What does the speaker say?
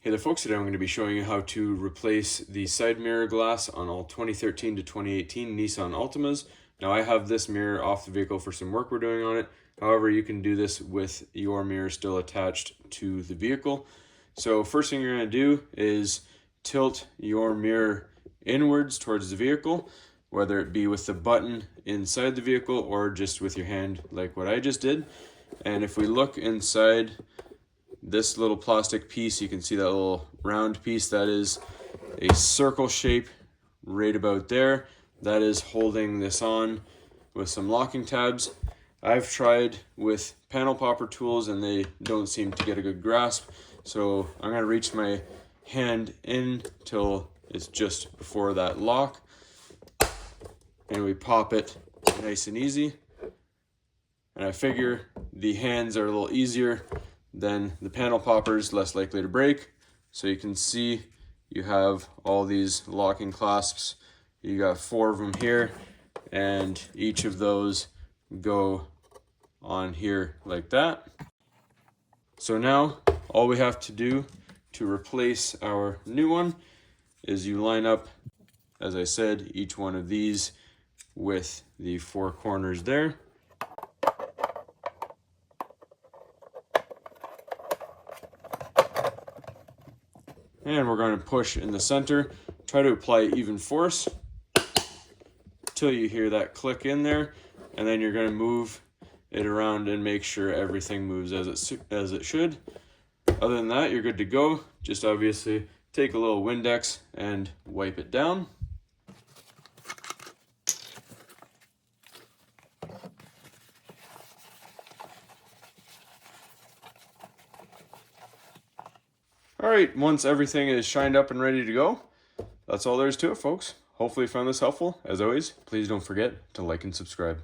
Hey there folks, today I'm going to be showing you how to replace the side mirror glass on all 2013 to 2018 Nissan Altimas. Now I have this mirror off the vehicle for some work we're doing on it. However, you can do this with your mirror still attached to the vehicle. So first thing you're going to do is tilt your mirror inwards towards the vehicle, whether it be with the button inside the vehicle or just with your hand like what I just did. And if we look inside this little plastic piece, you can see that little round piece, that is a circle shape right about there. That is holding this on with some locking tabs. I've tried with panel popper tools and they don't seem to get a good grasp, so I'm going to reach my hand in till it's just before that lock, and we pop it nice and easy. And I figure the hands are a little easier than the panel poppers, less likely to break. So you can see you have all these locking clasps. You got 4 of them here, and each of those go on here like that. So now all we have to do to replace our new one is you line up, as I said, each one of these with the 4 corners there. And we're going to push in the center. Try to apply even force till you hear that click in there, and then you're going to move it around and make sure everything moves as it should. Other than that, you're good to go. Just obviously take a little Windex and wipe it down. Alright, once everything is shined up and ready to go, that's all there is to it, folks. Hopefully you found this helpful. As always, please don't forget to like and subscribe.